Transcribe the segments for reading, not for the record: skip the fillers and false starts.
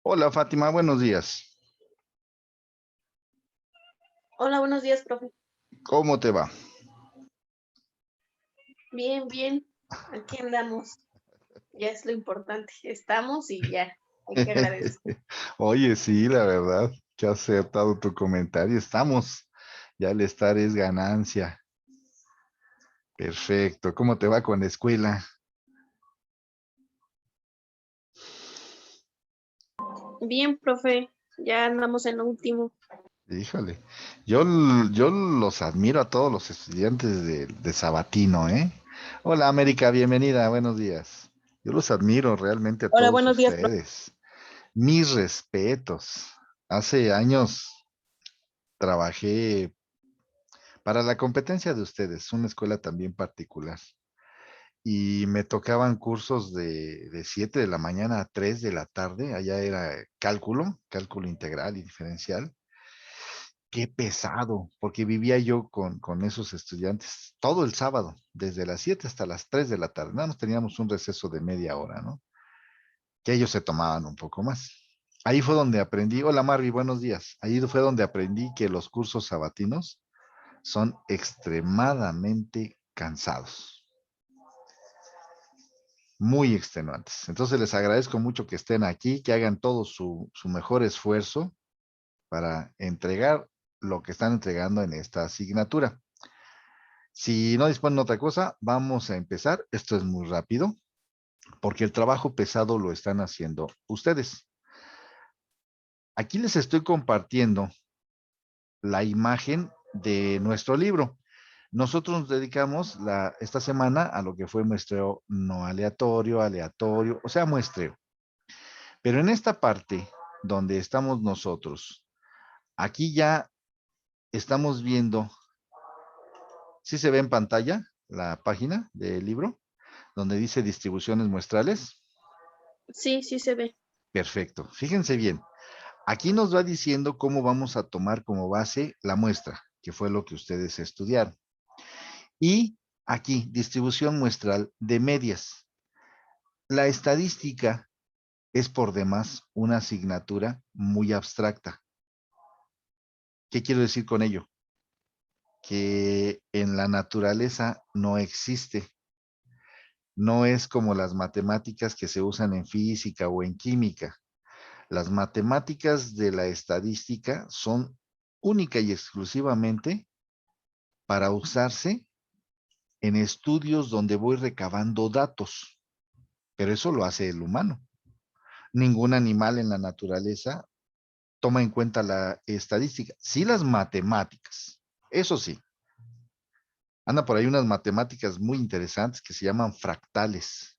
Hola Fátima, buenos días. Hola, buenos días, profe. ¿Cómo te va? Bien, bien. Aquí andamos. Ya es lo importante. Estamos y ya. Hay que agradecer. Oye, sí, la verdad, que has acertado tu comentario. Estamos, ya el estar es ganancia. Perfecto. ¿Cómo te va con la escuela? Bien, profe. Ya andamos en lo último. Híjole, yo los admiro a todos los estudiantes de Sabatino, ¿eh? Hola América, bienvenida, buenos días. Yo los admiro realmente a Hola, todos buenos días, profe. ustedes. Mis respetos. Hace años trabajé para la competencia de ustedes, una escuela también particular. Y me tocaban cursos de 7 de la mañana a 3 de la tarde. Allá era cálculo integral y diferencial. Qué pesado, porque vivía yo con esos estudiantes todo el sábado, desde las 7 hasta las 3 de la tarde. Nada más teníamos un receso de media hora, ¿no? Que ellos se tomaban un poco más. Ahí fue donde aprendí, hola Marvi, buenos días. Ahí fue donde aprendí que los cursos sabatinos son extremadamente cansados, muy extenuantes. Entonces les agradezco mucho que estén aquí, que hagan todo su mejor esfuerzo para entregar lo que están entregando en esta asignatura. Si no disponen de otra cosa, vamos a empezar. Esto es muy rápido, porque el trabajo pesado lo están haciendo ustedes. Aquí les estoy compartiendo la imagen de nuestro libro. Nosotros nos dedicamos esta semana a lo que fue muestreo no aleatorio, aleatorio, o sea, muestreo. Pero en esta parte donde estamos nosotros, aquí ya estamos viendo, ¿sí se ve en pantalla la página del libro? Donde dice distribuciones muestrales. Sí, sí se ve. Perfecto. Fíjense bien. Aquí nos va diciendo cómo vamos a tomar como base la muestra, que fue lo que ustedes estudiaron. Y aquí, distribución muestral de medias. La estadística es por demás una asignatura muy abstracta. ¿Qué quiero decir con ello? Que en la naturaleza no existe. No es como las matemáticas que se usan en física o en química. Las matemáticas de la estadística son única y exclusivamente para usarse en estudios donde voy recabando datos, pero eso lo hace el humano. Ningún animal en la naturaleza toma en cuenta la estadística, sí las matemáticas, eso sí. Anda por ahí unas matemáticas muy interesantes que se llaman fractales,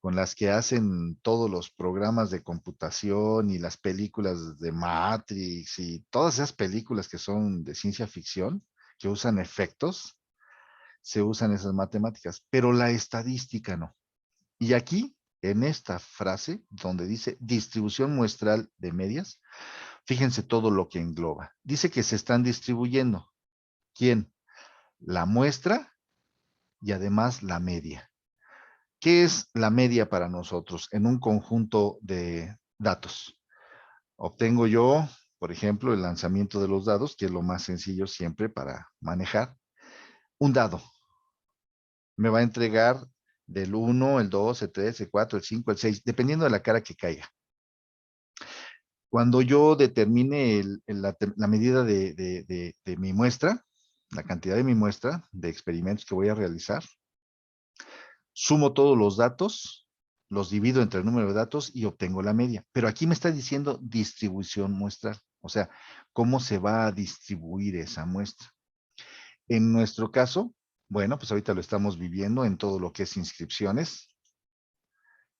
con las que hacen todos los programas de computación y las películas de Matrix y todas esas películas que son de ciencia ficción, que usan efectos, se usan esas matemáticas, pero la estadística no. Y aquí, en esta frase, donde dice distribución muestral de medias, fíjense todo lo que engloba. Dice que se están distribuyendo. ¿Quién? La muestra y además la media. ¿Qué es la media para nosotros en un conjunto de datos? Obtengo yo, por ejemplo, el lanzamiento de los dados, que es lo más sencillo siempre para manejar. Un dado me va a entregar del 1, el 2, el 3, el 4, el 5, el 6, dependiendo de la cara que caiga. Cuando yo determine la medida de mi muestra, la cantidad de mi muestra de experimentos que voy a realizar, sumo todos los datos, los divido entre el número de datos y obtengo la media. Pero aquí me está diciendo distribución muestral, o sea, cómo se va a distribuir esa muestra. En nuestro caso, bueno, pues ahorita lo estamos viviendo en todo lo que es inscripciones,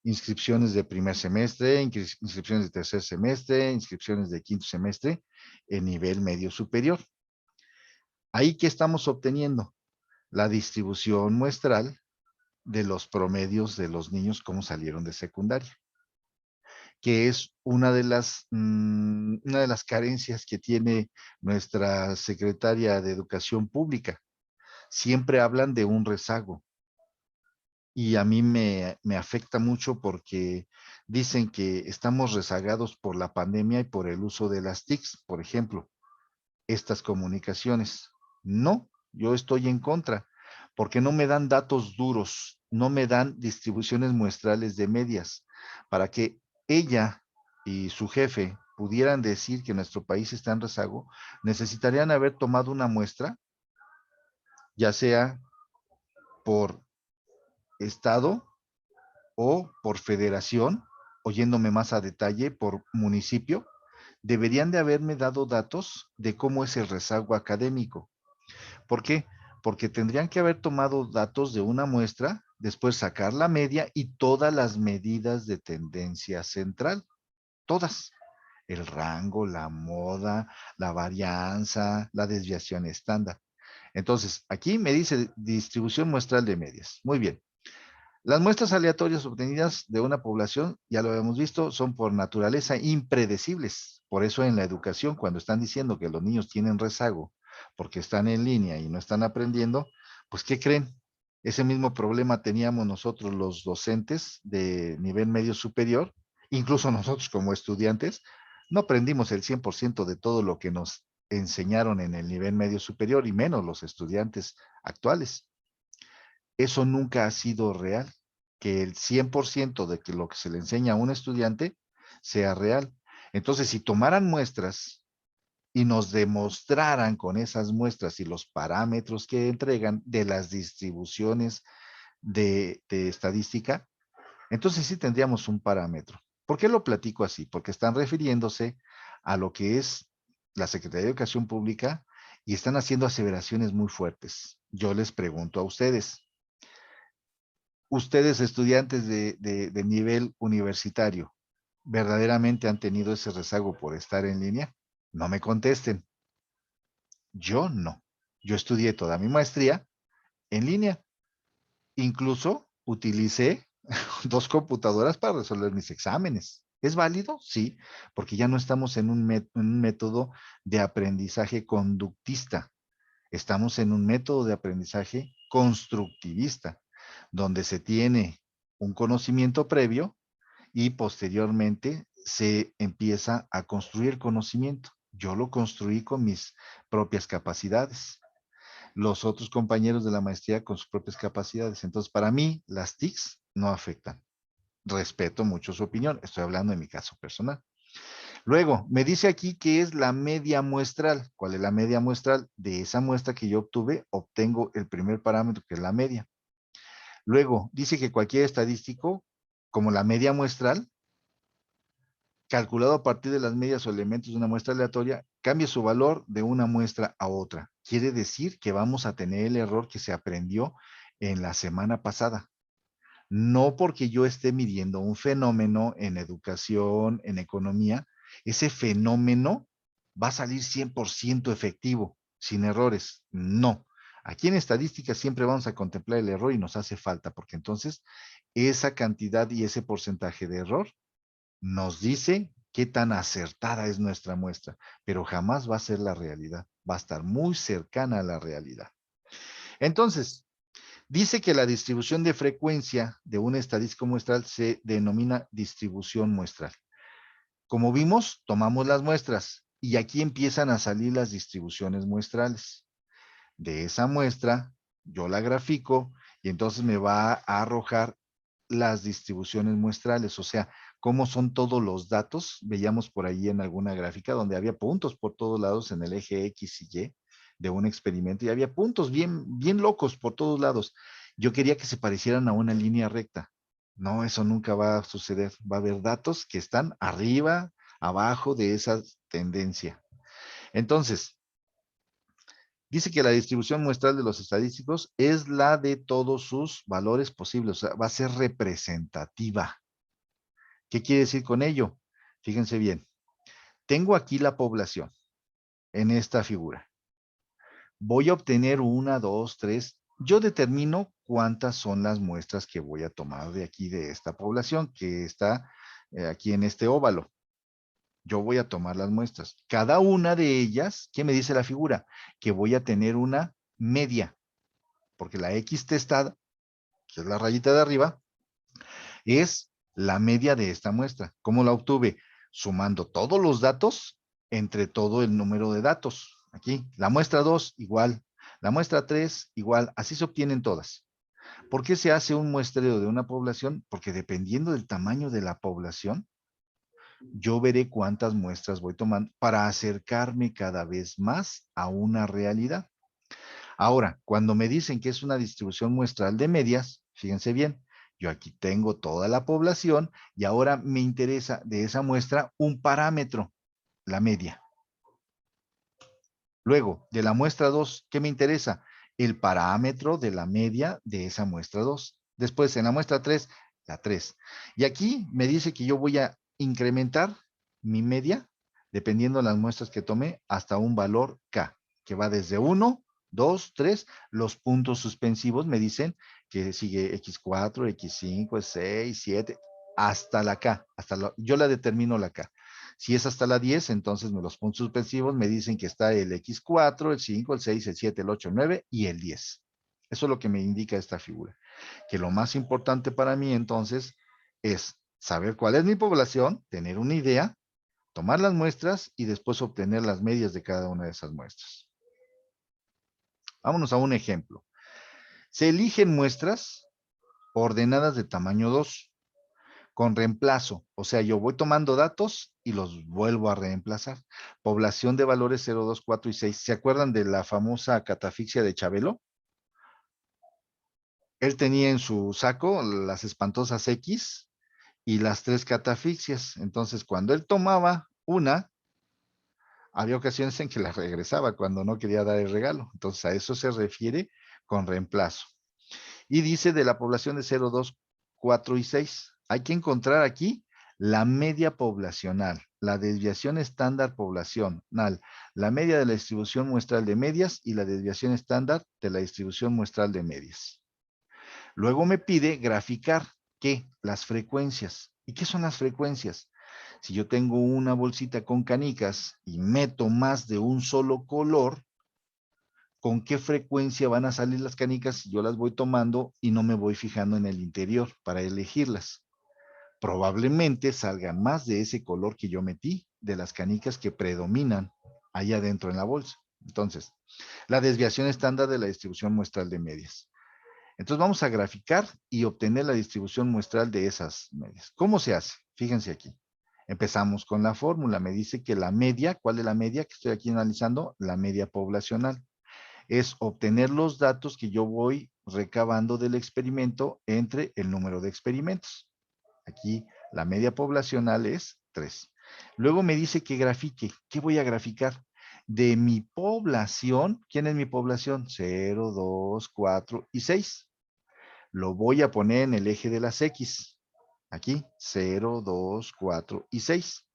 inscripciones de primer semestre, inscripciones de tercer semestre, inscripciones de quinto semestre en nivel medio superior. Ahí que estamos obteniendo la distribución muestral de los promedios de los niños como salieron de secundaria, que es una de las carencias que tiene nuestra secretaria de Educación Pública. siempre hablan de un rezago. Y a mí me afecta mucho porque dicen que estamos rezagados por la pandemia y por el uso de las TICs, por ejemplo, estas comunicaciones. No, yo estoy en contra, porque no me dan datos duros, no me dan distribuciones muestrales de medias, para que ella y su jefe pudieran decir que nuestro país está en rezago, necesitarían haber tomado una muestra, ya sea por estado o por federación, oyéndome más a detalle, por municipio, deberían de haberme dado datos de cómo es el rezago académico. ¿Por qué? Porque tendrían que haber tomado datos de una muestra, después sacar la media y todas las medidas de tendencia central, todas. El rango, la moda, la varianza, la desviación estándar. Entonces, aquí me dice distribución muestral de medias. Muy bien. Las muestras aleatorias obtenidas de una población, ya lo hemos visto, son por naturaleza impredecibles. Por eso en la educación, cuando están diciendo que los niños tienen rezago porque están en línea y no están aprendiendo, pues ¿qué creen? Ese mismo problema teníamos nosotros los docentes de nivel medio superior, incluso nosotros como estudiantes, no aprendimos el 100% de todo lo que nos enseñaron en el nivel medio superior y menos los estudiantes actuales. Eso nunca ha sido real, que el 100% de que lo que se le enseña a un estudiante sea real. Entonces, si tomaran muestras y nos demostraran con esas muestras y los parámetros que entregan de las distribuciones de estadística, entonces sí tendríamos un parámetro. ¿Por qué lo platico así? Porque están refiriéndose a lo que es la Secretaría de Educación Pública y están haciendo aseveraciones muy fuertes. Yo les pregunto a ustedes estudiantes de nivel universitario, ¿verdaderamente han tenido ese rezago por estar en línea? No me contesten. Yo no. Yo estudié toda mi maestría en línea. Incluso utilicé 2 computadoras para resolver mis exámenes. ¿Es válido? Sí, porque ya no estamos en un método de aprendizaje conductista. Estamos en un método de aprendizaje constructivista, donde se tiene un conocimiento previo y posteriormente se empieza a construir conocimiento. Yo lo construí con mis propias capacidades. Los otros compañeros de la maestría con sus propias capacidades. Entonces, para mí, las TICs no afectan. Respeto mucho su opinión. Estoy hablando de mi caso personal. Luego, me dice aquí que es la media muestral. ¿Cuál es la media muestral? De esa muestra que yo obtuve, obtengo el primer parámetro, que es la media. Luego, dice que cualquier estadístico, como la media muestral, calculado a partir de las medias o elementos de una muestra aleatoria, cambia su valor de una muestra a otra. Quiere decir que vamos a tener el error que se aprendió en la semana pasada. No porque yo esté midiendo un fenómeno en educación, en economía, ese fenómeno va a salir 100% efectivo, sin errores. No. Aquí en estadística siempre vamos a contemplar el error y nos hace falta, porque entonces esa cantidad y ese porcentaje de error nos dice qué tan acertada es nuestra muestra, pero jamás va a ser la realidad, va a estar muy cercana a la realidad. Entonces, dice que la distribución de frecuencia de un estadístico muestral se denomina distribución muestral. Como vimos, tomamos las muestras y aquí empiezan a salir las distribuciones muestrales. De esa muestra, yo la grafico y entonces me va a arrojar las distribuciones muestrales, o sea, cómo son todos los datos. Veíamos por ahí en alguna gráfica donde había puntos por todos lados en el eje X y Y de un experimento y había puntos bien locos por todos lados. Yo quería que se parecieran a una línea recta. No, eso nunca va a suceder. Va a haber datos que están arriba, abajo de esa tendencia. Entonces, dice que la distribución muestral de los estadísticos es la de todos sus valores posibles, o sea, va a ser representativa. ¿Qué quiere decir con ello? Fíjense bien, tengo aquí la población en esta figura. Voy a obtener una, dos, tres. Yo determino cuántas son las muestras que voy a tomar de aquí, de esta población que está aquí en este óvalo. Yo voy a tomar las muestras. Cada una de ellas, ¿qué me dice la figura? Que voy a tener una media. porque la X testada, que es la rayita de arriba, es la media de esta muestra. ¿Cómo la obtuve? Sumando todos los datos entre todo el número de datos. Aquí, la muestra 2 igual, la muestra 3 igual, así se obtienen todas. ¿Por qué se hace un muestreo de una población? Porque dependiendo del tamaño de la población, yo veré cuántas muestras voy tomando para acercarme cada vez más a una realidad. Ahora, cuando me dicen que es una distribución muestral de medias, fíjense bien, yo aquí tengo toda la población y ahora me interesa de esa muestra un parámetro, la media. Luego, de la muestra 2, ¿qué me interesa? El parámetro de la media de esa muestra 2. Después, en la muestra 3, la 3. Y aquí me dice que yo voy a incrementar mi media, dependiendo de las muestras que tome, hasta un valor K, que va desde 1, 2, 3. Los puntos suspensivos me dicen que sigue X4, X5, 6, 7, hasta la K. Yo la determino la K. Si es hasta la 10, entonces los puntos suspensivos me dicen que está el X4, el 5, el 6, el 7, el 8, el 9 y el 10. Eso es lo que me indica esta figura. Que lo más importante para mí entonces es saber cuál es mi población, tener una idea, tomar las muestras y después obtener las medias de cada una de esas muestras. Vámonos a un ejemplo. Se eligen muestras ordenadas de tamaño 2 con reemplazo, o sea, yo voy tomando datos y los vuelvo a reemplazar. Población de valores 0, 2, 4 y 6. ¿Se acuerdan de la famosa catafixia de Chabelo? Él tenía en su saco las espantosas X y las 3 catafixias. Entonces, cuando él tomaba una, había ocasiones en que la regresaba cuando no quería dar el regalo. Entonces, a eso se refiere con reemplazo. Y dice de la población de 0, 2, 4 y 6. Hay que encontrar aquí la media poblacional, la desviación estándar poblacional, la media de la distribución muestral de medias y la desviación estándar de la distribución muestral de medias. Luego me pide graficar, ¿qué? Las frecuencias. ¿Y qué son las frecuencias? Si yo tengo una bolsita con canicas y meto más de un solo color, con qué frecuencia van a salir las canicas si yo las voy tomando y no me voy fijando en el interior para elegirlas. Probablemente salgan más de ese color que yo metí, de las canicas que predominan allá adentro en la bolsa. Entonces, la desviación estándar de la distribución muestral de medias. Entonces vamos a graficar y obtener la distribución muestral de esas medias. ¿Cómo se hace? Fíjense aquí. Empezamos con la fórmula. Me dice que la media, ¿cuál es la media que estoy aquí analizando? La media poblacional. Es obtener los datos que yo voy recabando del experimento entre el número de experimentos. Aquí la media poblacional es 3. Luego me dice que grafique. ¿Qué voy a graficar? De mi población, ¿quién es mi población? 0, 2, 4 y 6. Lo voy a poner en el eje de las X. Aquí, 0, 2, 4 y 6.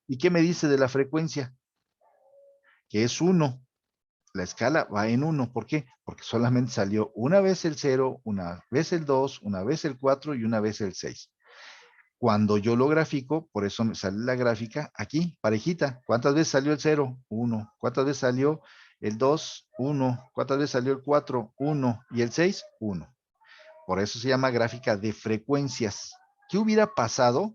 ¿Y qué me dice de la frecuencia? Que es 1. La escala va en 1. ¿Por qué? Porque solamente salió una vez el 0, una vez el 2, una vez el 4 y una vez el 6. Cuando yo lo grafico, por eso me sale la gráfica aquí, parejita. ¿Cuántas veces salió el 0? 1. ¿Cuántas veces salió el 2? 1. ¿Cuántas veces salió el 4? 1. ¿Y el 6? 1. Por eso se llama gráfica de frecuencias. ¿Qué hubiera pasado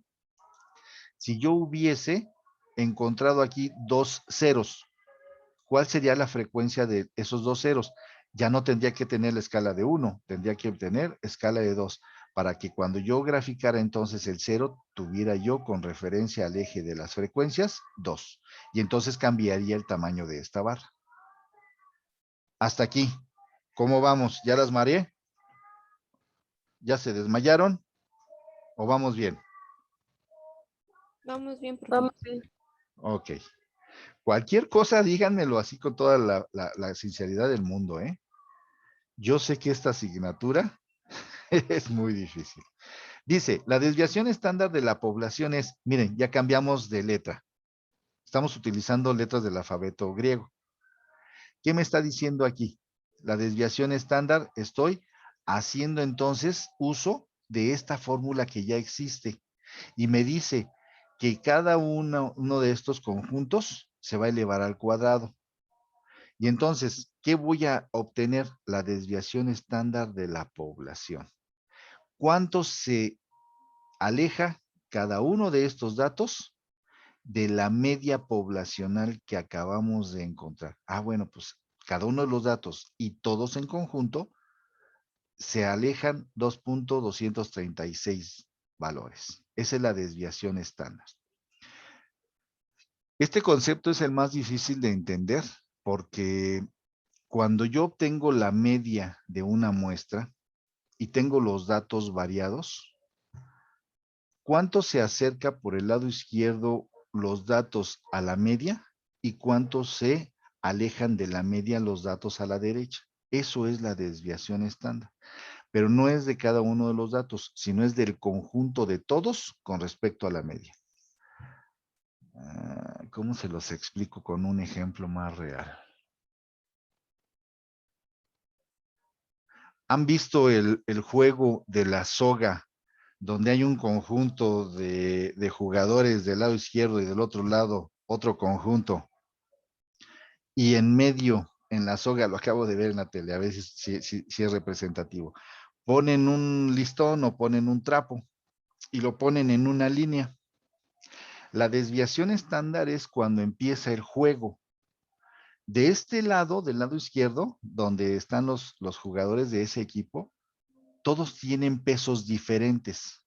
si yo hubiese encontrado aquí dos ceros? ¿Cuál sería la frecuencia de esos dos ceros? Ya no tendría que tener la escala de 1, tendría que obtener escala de 2, para que cuando yo graficara entonces el 0, tuviera yo con referencia al eje de las frecuencias 2. Y entonces cambiaría el tamaño de esta barra. Hasta aquí. ¿Cómo vamos? ¿Ya las mareé? ¿Ya se desmayaron? ¿O vamos bien? Vamos bien, profe. Vamos bien. Ok. Cualquier cosa, díganmelo así con toda la sinceridad del mundo, ¿eh? Yo sé que esta asignatura es muy difícil. Dice, la desviación estándar de la población es, miren, ya cambiamos de letra. Estamos utilizando letras del alfabeto griego. ¿Qué me está diciendo aquí? La desviación estándar, estoy haciendo entonces uso de esta fórmula que ya existe. Y me dice que cada uno de estos conjuntos se va a elevar al cuadrado. Y entonces, ¿qué voy a obtener? La desviación estándar de la población. ¿Cuánto se aleja cada uno de estos datos de la media poblacional que acabamos de encontrar? Bueno, pues cada uno de los datos y todos en conjunto se alejan 2.236 valores. Esa es la desviación estándar. Este concepto es el más difícil de entender porque cuando yo obtengo la media de una muestra y tengo los datos variados, ¿cuánto se acerca por el lado izquierdo los datos a la media y cuánto se alejan de la media los datos a la derecha? Eso es la desviación estándar. Pero no es de cada uno de los datos, sino es del conjunto de todos con respecto a la media. ¿Cómo se los explico con un ejemplo más real? ¿Han visto el juego de la soga, donde hay un conjunto de jugadores del lado izquierdo y del otro lado otro conjunto? Y en medio, en la soga, lo acabo de ver en la tele, a veces si es representativo, ponen un listón o ponen un trapo y lo ponen en una línea. La desviación estándar es cuando empieza el juego. De este lado, del lado izquierdo, donde están los jugadores de ese equipo, todos tienen pesos diferentes.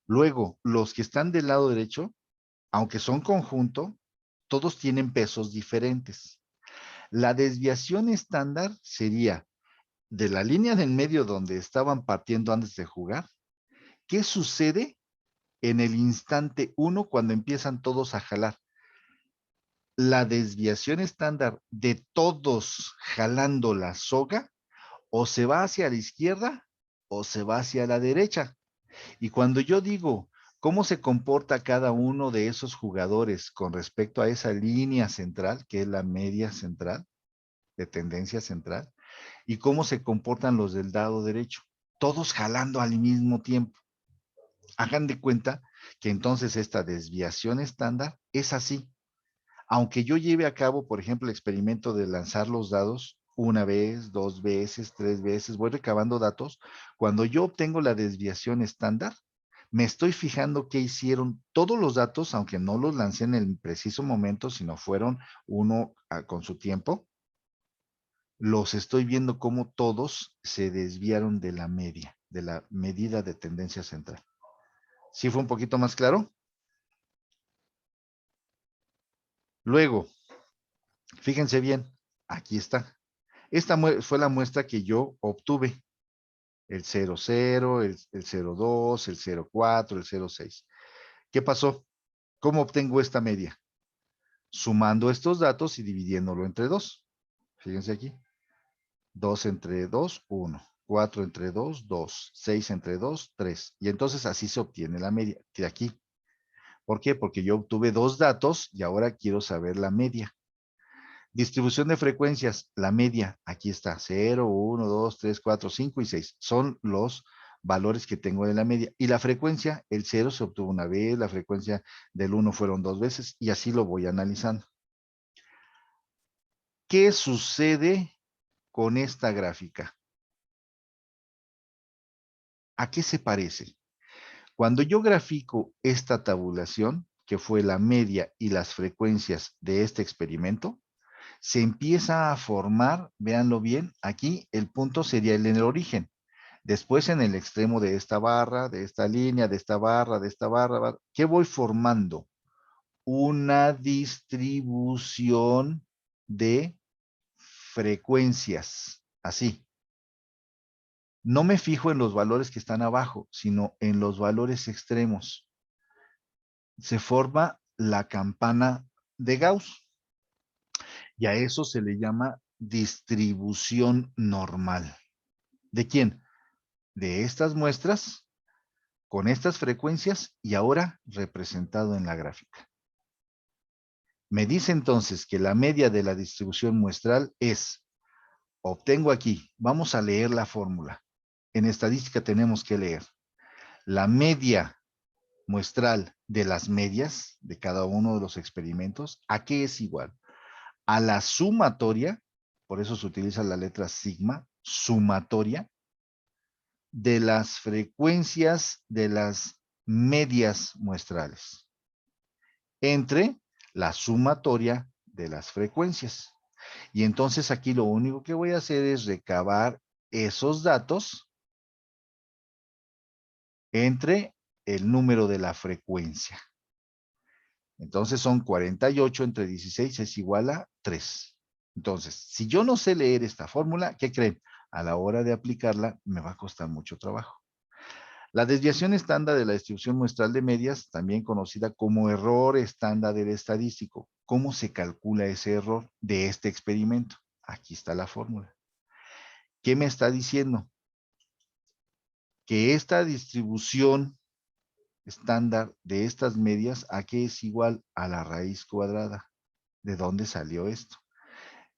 Luego, los que están del lado derecho, aunque son conjunto, todos tienen pesos diferentes. La desviación estándar sería de la línea del medio donde estaban partiendo antes de jugar. ¿Qué sucede en el instante 1 cuando empiezan todos a jalar? La desviación estándar de todos jalando la soga o se va hacia la izquierda o se va hacia la derecha. Y cuando yo digo cómo se comporta cada uno de esos jugadores con respecto a esa línea central, que es la media central, de tendencia central, y cómo se comportan los del lado derecho, todos jalando al mismo tiempo. Hagan de cuenta que entonces esta desviación estándar es así. Aunque yo lleve a cabo, por ejemplo, el experimento de lanzar los dados una vez, dos veces, tres veces, voy recabando datos, cuando yo obtengo la desviación estándar, me estoy fijando qué hicieron todos los datos, aunque no los lancé en el preciso momento, sino fueron uno con su tiempo, los estoy viendo cómo todos se desviaron de la media, de la medida de tendencia central. ¿Sí fue un poquito más claro? Luego, fíjense bien, aquí está. Esta fue la muestra que yo obtuve. El 00, el 02, el 04, el 06. ¿Qué pasó? ¿Cómo obtengo esta media? Sumando estos datos y dividiéndolo entre 2. Fíjense aquí. 2 entre 2, 1. 4 entre 2, 2. 6 entre 2, 3. Y entonces así se obtiene la media de aquí. ¿Por qué? Porque yo obtuve dos datos y ahora quiero saber la media. Distribución de frecuencias, la media, aquí está, 0, 1, 2, 3, 4, 5 y 6. Son los valores que tengo de la media. Y la frecuencia, el 0 se obtuvo una vez, la frecuencia del 1 fueron dos veces, y así lo voy analizando. ¿Qué sucede con esta gráfica? ¿A qué se parece? Cuando yo grafico esta tabulación, que fue la media y las frecuencias de este experimento, se empieza a formar, véanlo bien, aquí el punto sería en el origen. Después en el extremo de esta barra, de esta línea, de esta barra, de esta barra, ¿qué voy formando? Una distribución de frecuencias, así. No me fijo en los valores que están abajo, sino en los valores extremos. Se forma la campana de Gauss. Y a eso se le llama distribución normal. ¿De quién? De estas muestras con estas frecuencias y ahora representado en la gráfica. Me dice entonces que la media de la distribución muestral es, obtengo aquí, vamos a leer la fórmula. En estadística tenemos que leer la media muestral de las medias de cada uno de los experimentos. ¿A qué es igual? a la sumatoria, por eso se utiliza la letra sigma, sumatoria, de las frecuencias de las medias muestrales, entre la sumatoria de las frecuencias. Y entonces aquí lo único que voy a hacer es recabar esos datos entre el número de la frecuencia. Entonces son 48 entre 16 es igual a 3. Entonces, si yo no sé leer esta fórmula, ¿qué creen? A la hora de aplicarla me va a costar mucho trabajo. La desviación estándar de la distribución muestral de medias, también conocida como error estándar del estadístico. ¿Cómo se calcula ese error de este experimento? Aquí está la fórmula. ¿Qué me está diciendo? Que esta distribución estándar de estas medias, ¿a qué es igual? A la raíz cuadrada. ¿De dónde salió esto?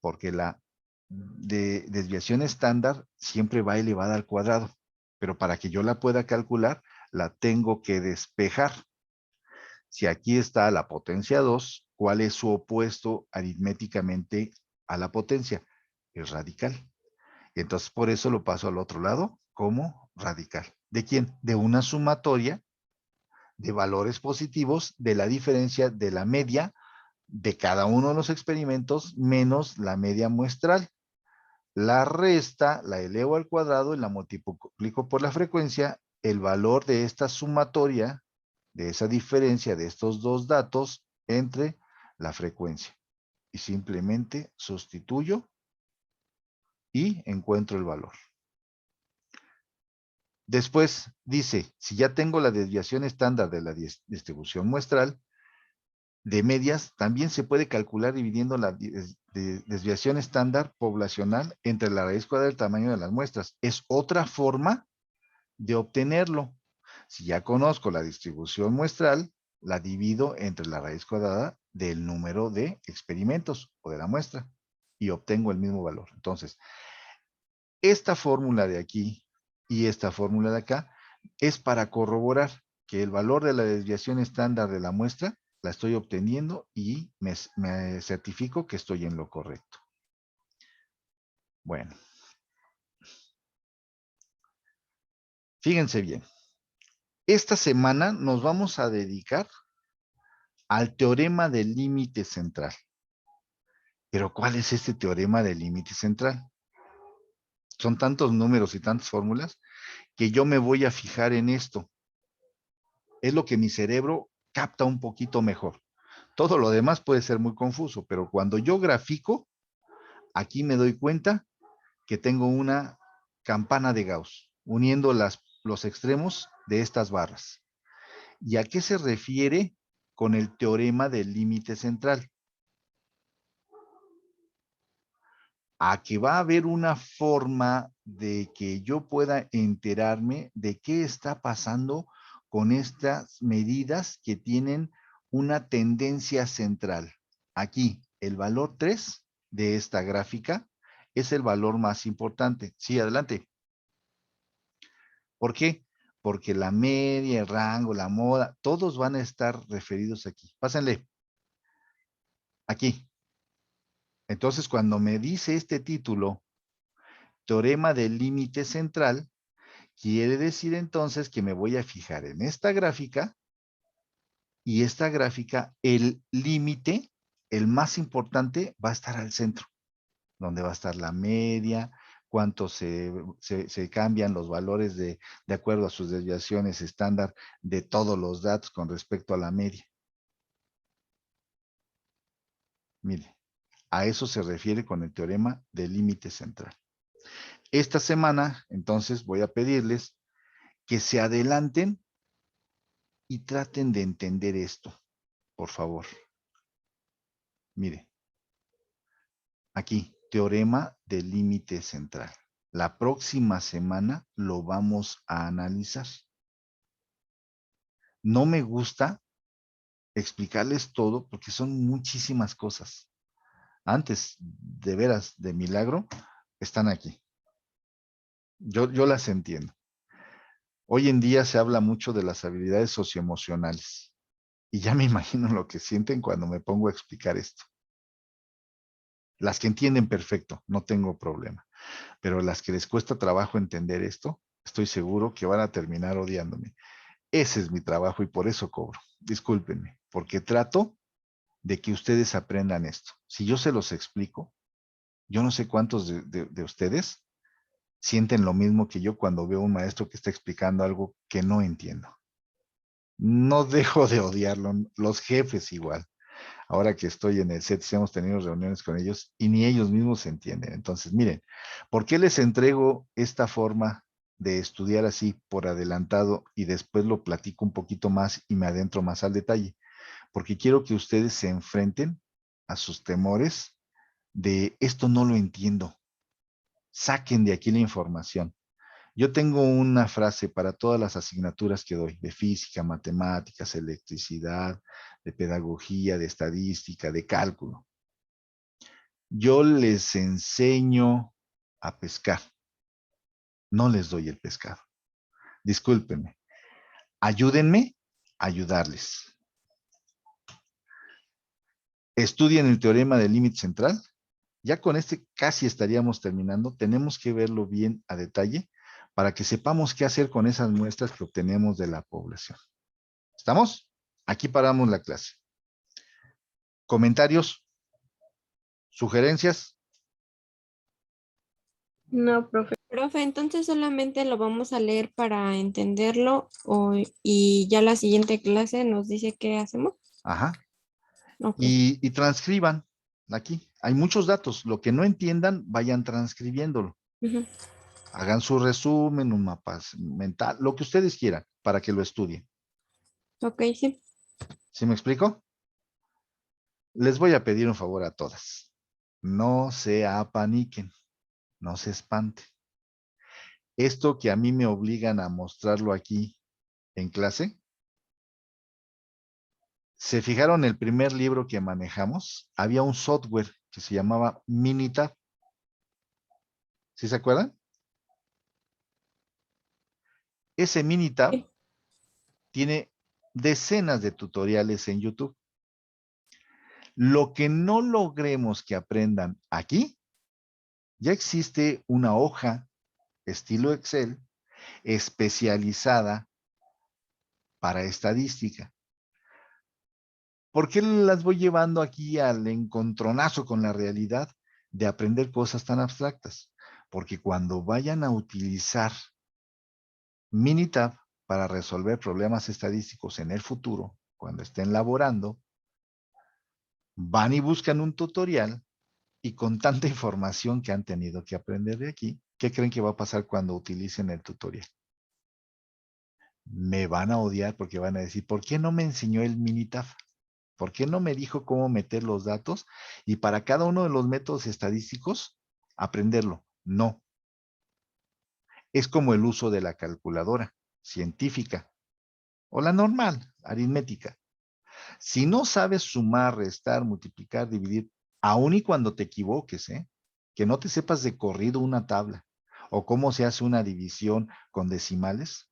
Porque la desviación estándar siempre va elevada al cuadrado, pero para que yo la pueda calcular, la tengo que despejar. Si aquí está la potencia 2, ¿cuál es su opuesto aritméticamente a la potencia? El radical. Entonces, por eso lo paso al otro lado como radical. ¿De quién? De una sumatoria de valores positivos de la diferencia de la media de cada uno de los experimentos menos la media muestral. La resta la elevo al cuadrado y la multiplico por la frecuencia. El valor de esta sumatoria, de esa diferencia de estos dos datos entre la frecuencia. Y simplemente sustituyo y encuentro el valor. Después dice, si ya tengo la desviación estándar de la distribución muestral de medias, también se puede calcular dividiendo la desviación estándar poblacional entre la raíz cuadrada del tamaño de las muestras. Es otra forma de obtenerlo. Si ya conozco la distribución muestral, la divido entre la raíz cuadrada del número de experimentos o de la muestra y obtengo el mismo valor. Entonces, esta fórmula de aquí y esta fórmula de acá es para corroborar que el valor de la desviación estándar de la muestra la estoy obteniendo y me certifico que estoy en lo correcto. Bueno, fíjense bien. Esta semana nos vamos a dedicar al teorema del límite central. Pero ¿cuál es este teorema del límite central? Son tantos números y tantas fórmulas que yo me voy a fijar en esto. Es lo que mi cerebro capta un poquito mejor. Todo lo demás puede ser muy confuso, pero cuando yo grafico, aquí me doy cuenta que tengo una campana de Gauss, uniendo los extremos de estas barras. ¿Y a qué se refiere con el teorema del límite central? A que va a haber una forma de que yo pueda enterarme de qué está pasando con estas medidas que tienen una tendencia central. Aquí, el valor 3 de esta gráfica es el valor más importante. Sí, adelante. ¿Por qué? Porque la media, el rango, la moda, todos van a estar referidos aquí. Pásenle. Aquí. Entonces, cuando me dice este título, teorema del límite central, quiere decir entonces que me voy a fijar en esta gráfica y esta gráfica, el límite, el más importante, va a estar al centro, donde va a estar la media, cuánto se cambian los valores de acuerdo a sus desviaciones estándar de todos los datos con respecto a la media. Mire, a eso se refiere con el teorema del límite central. Esta semana, entonces, voy a pedirles que se adelanten y traten de entender esto, por favor. Mire, aquí, teorema del límite central. La próxima semana lo vamos a analizar. No me gusta explicarles todo porque son muchísimas cosas. Antes, de veras, de milagro, están aquí. Yo las entiendo. Hoy en día se habla mucho de las habilidades socioemocionales y ya me imagino lo que sienten cuando me pongo a explicar esto. Las que entienden perfecto, no tengo problema. Pero las que les cuesta trabajo entender esto, estoy seguro que van a terminar odiándome. Ese es mi trabajo y por eso cobro. Discúlpenme, porque trato de que ustedes aprendan esto. Si yo se los explico, yo no sé cuántos de ustedes sienten lo mismo que yo cuando veo a un maestro que está explicando algo que no entiendo. No dejo de odiarlo, los jefes igual. Ahora que estoy en el set, sí hemos tenido reuniones con ellos y ni ellos mismos se entienden. Entonces, miren, ¿por qué les entrego esta forma de estudiar así por adelantado y después lo platico un poquito más y me adentro más al detalle? Porque quiero que ustedes se enfrenten a sus temores de esto no lo entiendo. Saquen de aquí la información. Yo tengo una frase para todas las asignaturas que doy, de física, matemáticas, electricidad, de pedagogía, de estadística, de cálculo. Yo les enseño a pescar, no les doy el pescado. Discúlpenme, ayúdenme a ayudarles. Estudien el teorema del límite central. Ya con este casi estaríamos terminando. Tenemos que verlo bien a detalle para que sepamos qué hacer con esas muestras que obtenemos de la población. ¿Estamos? Aquí paramos la clase. ¿Comentarios? ¿Sugerencias? No, profe. Profe, entonces solamente lo vamos a leer para entenderlo y ya la siguiente clase nos dice qué hacemos. Ajá. Ok. Y transcriban aquí. Hay muchos datos. Lo que no entiendan, vayan transcribiéndolo. Ujú. Hagan su resumen, un mapa mental, lo que ustedes quieran para que lo estudien. Ok, sí. ¿Sí me explico? Les voy a pedir un favor a todas. No se apaniquen, no se espanten. Esto que a mí me obligan a mostrarlo aquí en clase, ¿se fijaron el primer libro que manejamos? Había un software que se llamaba Minitab. ¿Sí se acuerdan? Ese Minitab Sí. tiene decenas de tutoriales en YouTube. Lo que no logremos que aprendan aquí, ya existe una hoja estilo Excel especializada para estadística. ¿Por qué las voy llevando aquí al encontronazo con la realidad de aprender cosas tan abstractas? Porque cuando vayan a utilizar Minitab para resolver problemas estadísticos en el futuro, cuando estén laborando, van y buscan un tutorial y con tanta información que han tenido que aprender de aquí, ¿qué creen que va a pasar cuando utilicen el tutorial? Me van a odiar porque van a decir, ¿por qué no me enseñó el Minitab? ¿Por qué no me dijo cómo meter los datos? Y para cada uno de los métodos estadísticos, aprenderlo. No. Es como el uso de la calculadora científica o la normal, aritmética. Si no sabes sumar, restar, multiplicar, dividir, aun y cuando te equivoques, que no te sepas de corrido una tabla o cómo se hace una división con decimales,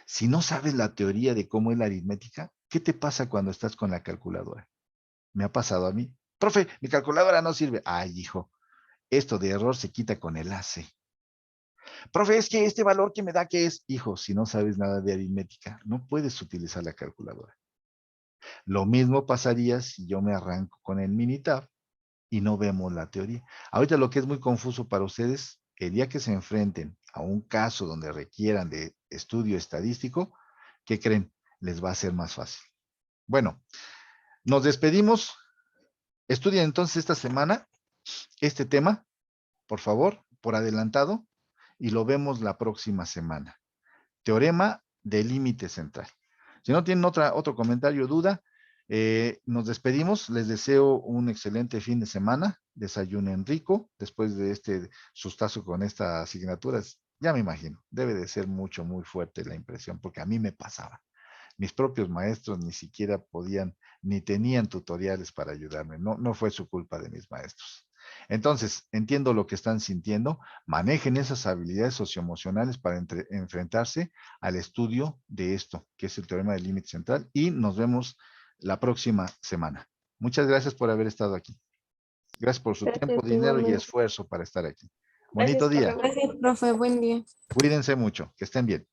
si no sabes la teoría de cómo es la aritmética, ¿qué te pasa cuando estás con la calculadora? Me ha pasado a mí. Profe, mi calculadora no sirve. Ay, hijo, esto de error se quita con el AC. Profe, es que este valor que me da, ¿qué es? Hijo, si no sabes nada de aritmética, no puedes utilizar la calculadora. Lo mismo pasaría si yo me arranco con el Minitab y no vemos la teoría. Ahorita lo que es muy confuso para ustedes, el día que se enfrenten a un caso donde requieran de estudio estadístico, ¿qué creen? Les va a ser más fácil. Bueno, nos despedimos. Estudien entonces esta semana este tema, por favor, por adelantado, y lo vemos la próxima semana. Teorema del límite central. Si no tienen otro comentario o duda, nos despedimos. Les deseo un excelente fin de semana. Desayunen rico después de este sustazo con esta asignatura. Ya me imagino, debe de ser mucho, muy fuerte la impresión, porque a mí me pasaba. Mis propios maestros ni siquiera podían, ni tenían tutoriales para ayudarme. No, no fue su culpa de mis maestros. Entonces, entiendo lo que están sintiendo, manejen esas habilidades socioemocionales para enfrentarse al estudio de esto, que es el teorema del límite central, y nos vemos la próxima semana. Muchas gracias por haber estado aquí. Gracias por su Gracias, tiempo, dinero y igualmente. esfuerzo para estar aquí. Bonito Gracias, día. profe. Gracias, profe. Buen día. Cuídense mucho. Que estén bien.